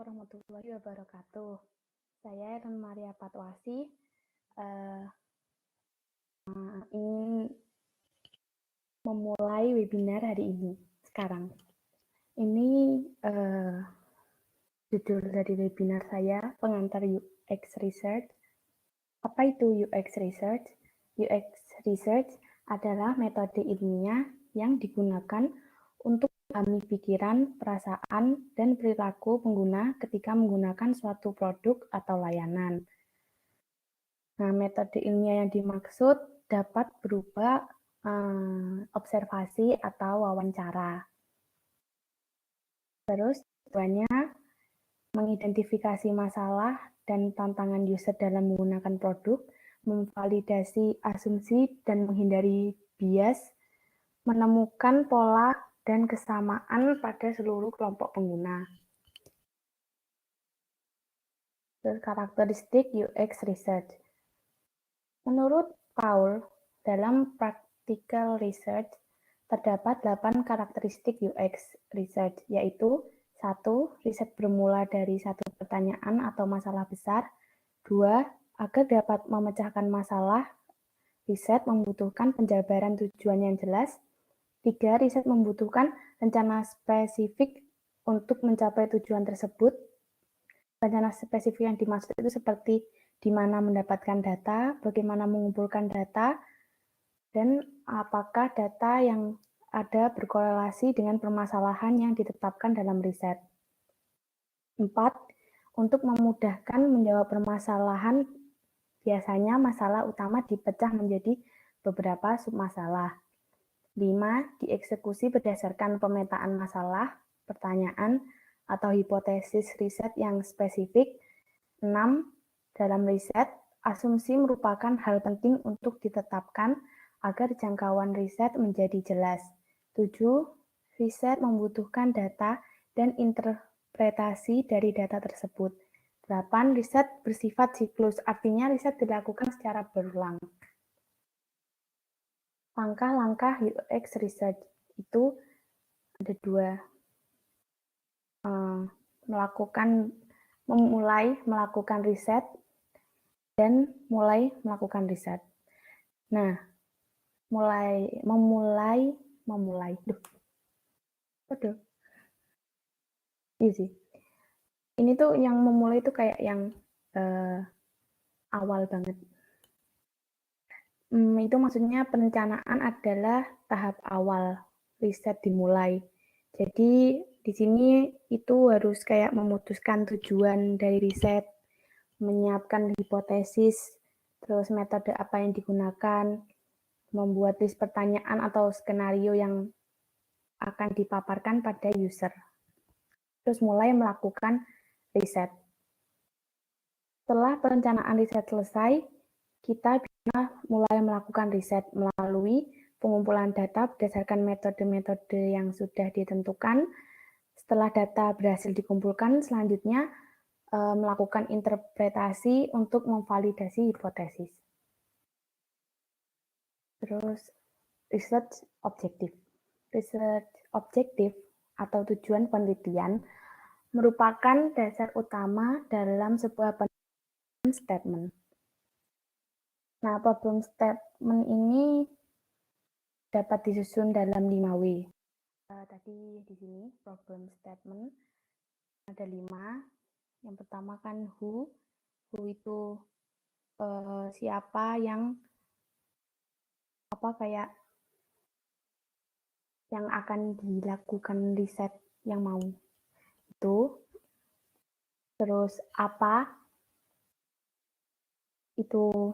warahmatullahi wabarakatuh. Saya Ellen Maria Patwasi ingin memulai webinar hari ini sekarang. Ini judul dari webinar saya, pengantar UX Research. Apa itu UX Research? UX Research adalah metode ilmiah yang digunakan untuk memahami pikiran, perasaan, dan perilaku pengguna ketika menggunakan suatu produk atau layanan. Nah, metode ilmiah yang dimaksud dapat berupa observasi atau wawancara. Terus tujuannya mengidentifikasi masalah dan tantangan user dalam menggunakan produk, memvalidasi asumsi dan menghindari bias, menemukan pola dan kesamaan pada seluruh kelompok pengguna. Terus karakteristik UX Research. Menurut Paul, dalam practical research terdapat 8 karakteristik UX Research, yaitu 1. Riset bermula dari satu pertanyaan atau masalah besar. 2. Agar dapat memecahkan masalah, riset membutuhkan penjabaran tujuan yang jelas. 3. Riset membutuhkan rencana spesifik untuk mencapai tujuan tersebut. Rencana spesifik yang dimaksud itu seperti di mana mendapatkan data, bagaimana mengumpulkan data, dan apakah data yang ada berkorelasi dengan permasalahan yang ditetapkan dalam riset. 4. Untuk memudahkan menjawab permasalahan, biasanya masalah utama dipecah menjadi beberapa submasalah. 5. Dieksekusi berdasarkan pemetaan masalah, pertanyaan, atau hipotesis riset yang spesifik. 6. Dalam riset, asumsi merupakan hal penting untuk ditetapkan agar jangkauan riset menjadi jelas. 7. Riset membutuhkan data dan interpretasi dari data tersebut. 8. Riset bersifat siklus, artinya riset dilakukan secara berulang. Langkah-langkah UX Research itu ada 2. Memulai melakukan riset dan mulai melakukan riset. Nah, memulai. Iya sih. Ini tuh yang memulai itu kayak yang awal banget. Itu maksudnya perencanaan adalah tahap awal riset dimulai. Jadi di sini itu harus kayak memutuskan tujuan dari riset, menyiapkan hipotesis, terus metode apa yang digunakan, membuat list pertanyaan atau skenario yang akan dipaparkan pada user. Terus mulai melakukan riset. Setelah perencanaan riset selesai, kita bisa mulai melakukan riset melalui pengumpulan data berdasarkan metode-metode yang sudah ditentukan. Setelah data berhasil dikumpulkan, selanjutnya melakukan interpretasi untuk memvalidasi hipotesis. Terus, research objective. Research objective atau tujuan penelitian merupakan dasar utama dalam sebuah problem statement. Nah, problem statement ini dapat disusun dalam 5W. Tadi di sini problem statement ada 5. Yang pertama kan who itu siapa yang yang akan dilakukan riset yang mau itu. Terus apa itu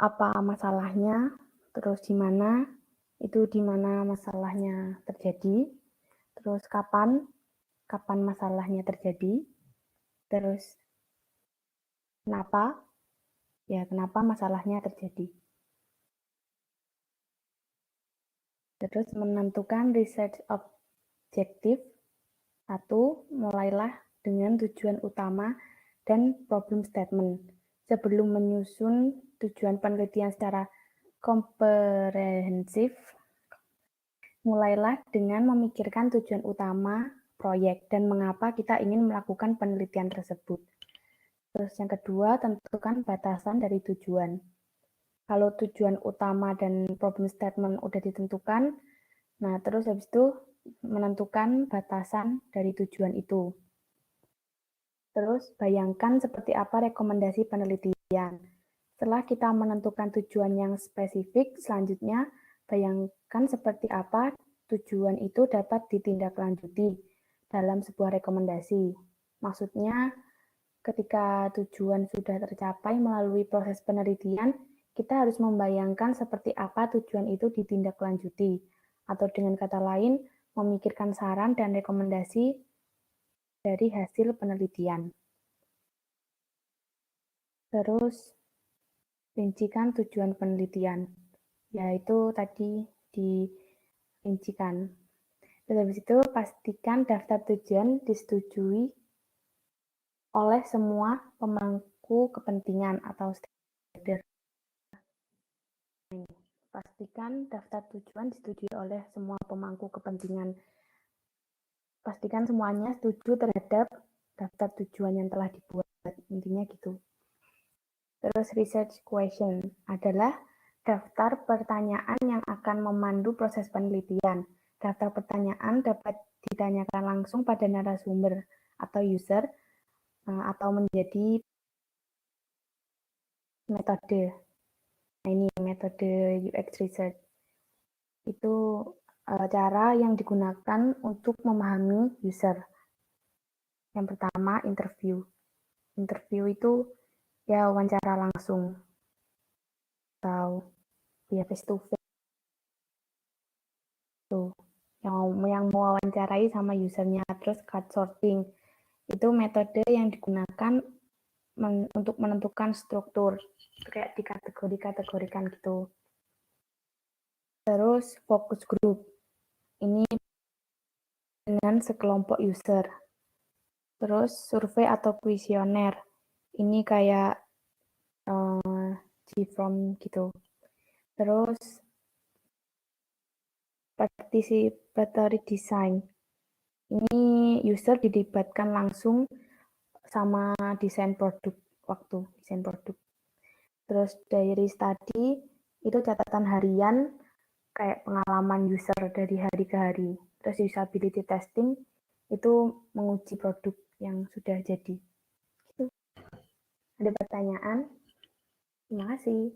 apa masalahnya, terus di mana masalahnya terjadi, terus kapan masalahnya terjadi, terus kenapa masalahnya terjadi. Terus menentukan research objective. 1. Mulailah dengan tujuan utama dan problem statement. Sebelum menyusun tujuan penelitian secara komprehensif, Mulailah dengan memikirkan tujuan utama proyek dan mengapa kita ingin melakukan penelitian tersebut. Terus yang kedua, tentukan batasan dari tujuan. Kalau tujuan utama dan problem statement udah ditentukan, nah terus habis itu menentukan batasan dari tujuan itu. Terus bayangkan seperti apa rekomendasi penelitian. Setelah kita menentukan tujuan yang spesifik, selanjutnya bayangkan seperti apa tujuan itu dapat ditindaklanjuti dalam sebuah rekomendasi. Maksudnya, ketika tujuan sudah tercapai melalui proses penelitian, kita harus membayangkan seperti apa tujuan itu ditindaklanjuti, atau dengan kata lain, memikirkan saran dan rekomendasi dari hasil penelitian. Terus, rincikan tujuan penelitian, yaitu tadi dirincikan. Terus habis itu, pastikan daftar tujuan disetujui oleh semua pemangku kepentingan atau stakeholder. Pastikan daftar tujuan disetujui oleh semua pemangku kepentingan. Pastikan semuanya setuju terhadap daftar tujuan yang telah dibuat. Intinya gitu. Terus research question adalah daftar pertanyaan yang akan memandu proses penelitian. Daftar pertanyaan dapat ditanyakan langsung pada narasumber atau user atau menjadi metode. Nah, ini metode UX research. Itu cara yang digunakan untuk memahami user. Yang pertama, interview. Interview itu ya wawancara langsung atau ya face to face tuh. Yang mau wawancarai sama usernya. Terus card sorting. Itu metode yang digunakan untuk menentukan struktur. Kayak dikategorikan gitu. Terus focus group. Ini dengan sekelompok user. Terus survei atau kuesioner. Ini kayak G-form gitu. Terus participatory design. Ini user dilibatkan langsung sama desain produk waktu desain produk. Terus diary study itu catatan harian kayak pengalaman user dari hari ke hari. Terus usability testing itu menguji produk yang sudah jadi. Gitu. Ada pertanyaan? Terima kasih.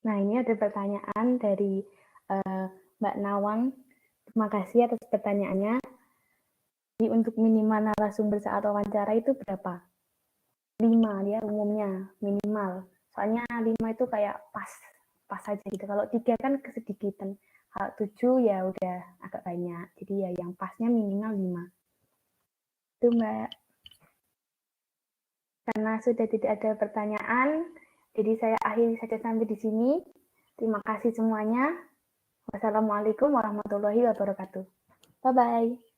Nah, ini ada pertanyaan dari Mbak Nawang. Terima kasih atas pertanyaannya. Jadi untuk minimal narasumber saat wawancara itu berapa? 5 ya umumnya, minimal. Soalnya 5 itu kayak pas aja gitu. Kalau 3 kan kesedikitan. Kalau 7 ya udah agak banyak. Jadi ya yang pasnya minimal 5. Itu Mbak. Karena sudah tidak ada pertanyaan, jadi saya akhiri saja sampai di sini. Terima kasih semuanya. Wassalamualaikum warahmatullahi wabarakatuh. Bye-bye.